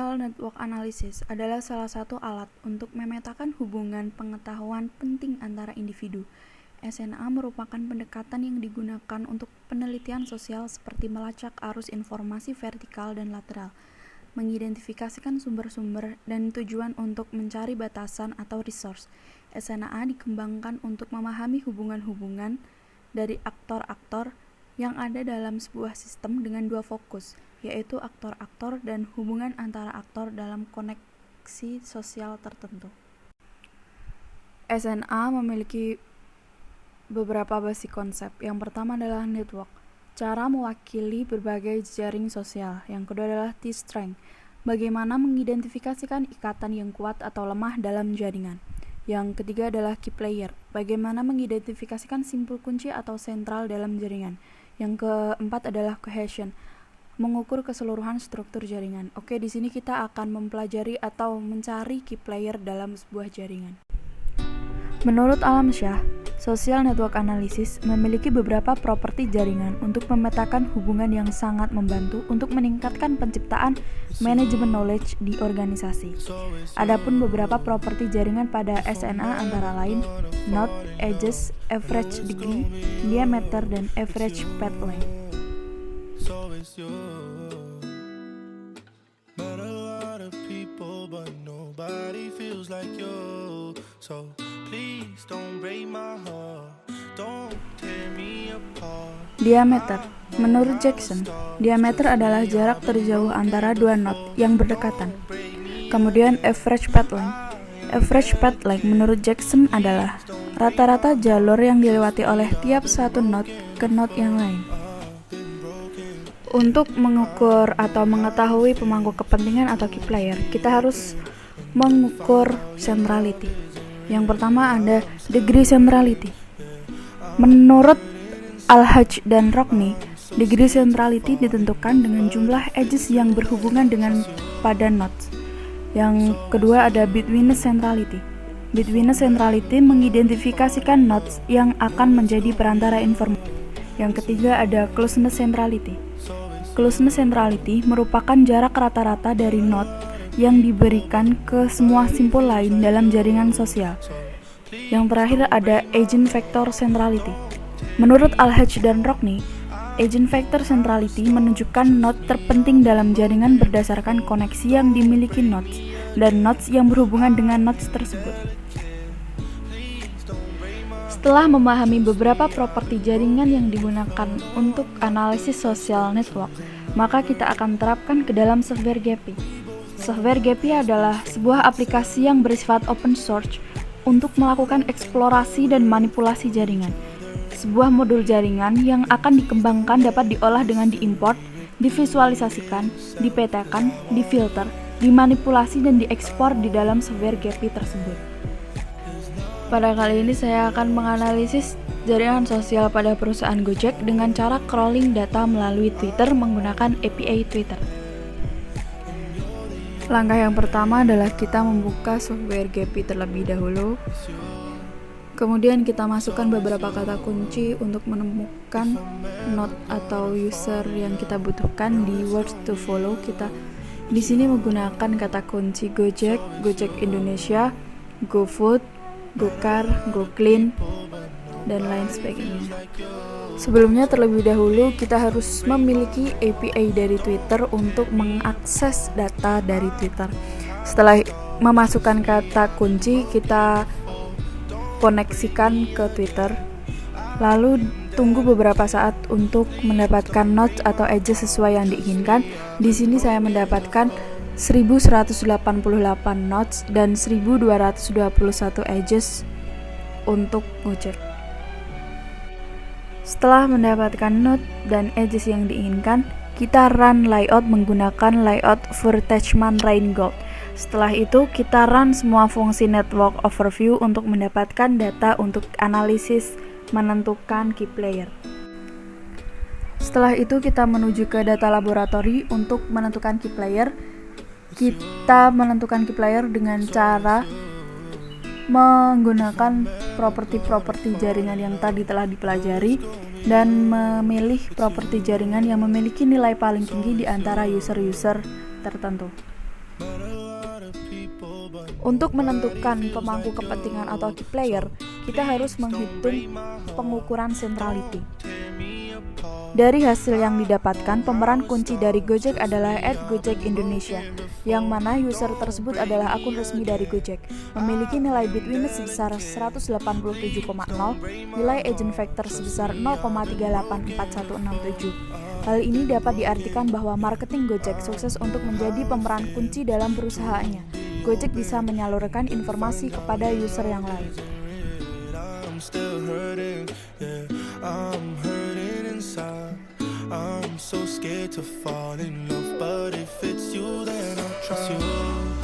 Social Network Analysis adalah salah satu alat untuk memetakan hubungan pengetahuan penting antara individu. SNA merupakan pendekatan yang digunakan untuk penelitian sosial seperti melacak arus informasi vertikal dan lateral, mengidentifikasikan sumber-sumber, dan tujuan untuk mencari batasan atau resource. SNA dikembangkan untuk memahami hubungan-hubungan dari aktor-aktor yang ada dalam sebuah sistem dengan dua fokus, yaitu aktor-aktor dan hubungan antara aktor dalam koneksi sosial tertentu. SNA memiliki beberapa basic konsep. Yang pertama adalah network, cara mewakili berbagai jaring sosial. Yang kedua adalah T-strength, bagaimana mengidentifikasikan ikatan yang kuat atau lemah dalam jaringan. Yang ketiga adalah key player, bagaimana mengidentifikasikan simpul kunci atau sentral dalam jaringan. Yang keempat adalah cohesion, mengukur keseluruhan struktur jaringan. Oke, di sini kita akan mempelajari atau mencari key player dalam sebuah jaringan. Menurut Alamsyah, Social Network Analysis memiliki beberapa properti jaringan untuk memetakan hubungan yang sangat membantu untuk meningkatkan penciptaan manajemen knowledge di organisasi. Adapun beberapa properti jaringan pada SNA antara lain node, edges, average degree, diameter, dan average path length. Diameter. Menurut Jackson, diameter adalah jarak terjauh antara dua node yang berdekatan. Kemudian average path length. Average path length menurut Jackson adalah rata-rata jalur yang dilewati oleh tiap satu node ke node yang lain. Untuk mengukur atau mengetahui pemangku kepentingan atau key player, kita harus mengukur centrality. Yang pertama ada degree centrality. Menurut Al-Hajj dan Rockne, degree centrality ditentukan dengan jumlah edges yang berhubungan dengan pada nodes. Yang kedua ada betweenness centrality. Betweenness centrality mengidentifikasikan nodes yang akan menjadi perantara informasi. Yang ketiga ada closeness centrality. Closeness centrality merupakan jarak rata-rata dari node yang diberikan ke semua simpul lain dalam jaringan sosial. Yang terakhir ada agent factor centrality. Menurut Al-Hajj dan Rockne, agent factor centrality menunjukkan node terpenting dalam jaringan berdasarkan koneksi yang dimiliki nodes dan nodes yang berhubungan dengan nodes tersebut. Setelah memahami beberapa properti jaringan yang digunakan untuk analisis social network, maka kita akan terapkan ke dalam software GEPI. Software GEPI adalah sebuah aplikasi yang bersifat open source untuk melakukan eksplorasi dan manipulasi jaringan. Sebuah modul jaringan yang akan dikembangkan dapat diolah dengan diimport, divisualisasikan, dipetakan, difilter, dimanipulasi, dan diekspor di dalam software GEPI tersebut. Pada kali ini saya akan menganalisis jaringan sosial pada perusahaan Gojek dengan cara crawling data melalui Twitter menggunakan API Twitter. Langkah yang pertama adalah kita membuka software GEPI terlebih dahulu. Kemudian kita masukkan beberapa kata kunci untuk menemukan node atau user yang kita butuhkan di words to follow. Kita di sini menggunakan kata kunci Gojek, Gojek Indonesia, GoFood, Gokar, GoClean, dan lain sebagainya. Sebelumnya terlebih dahulu kita harus memiliki API dari Twitter untuk mengakses data dari Twitter. Setelah memasukkan kata kunci, kita koneksikan ke Twitter, lalu tunggu beberapa saat untuk mendapatkan nodes atau edges sesuai yang diinginkan. Di sini saya mendapatkan 1188 nodes dan 1221 edges untuk Gojek. Setelah mendapatkan node dan edges yang diinginkan, kita run layout menggunakan layout Vertechman Reingold. Setelah itu, kita run semua fungsi network overview untuk mendapatkan data untuk analisis menentukan key player. Setelah itu, kita menuju ke data laboratori untuk menentukan key player. Kita menentukan key player dengan cara menggunakan properti-properti jaringan yang tadi telah dipelajari dan memilih properti jaringan yang memiliki nilai paling tinggi di antara user-user tertentu. Untuk menentukan pemangku kepentingan atau key player, kita harus menghitung pengukuran centrality. Dari hasil yang didapatkan, pemeran kunci dari Gojek adalah @gojek_indonesia, yang mana user tersebut adalah akun resmi dari Gojek, memiliki nilai Bitwitness sebesar 187,0, nilai agent factor sebesar 0,384167. Hal ini dapat diartikan bahwa marketing Gojek sukses untuk menjadi pemeran kunci dalam perusahaannya. Gojek bisa menyalurkan informasi kepada user yang lain. I'm so scared to fall in love, but if it's you, then I'll trust you.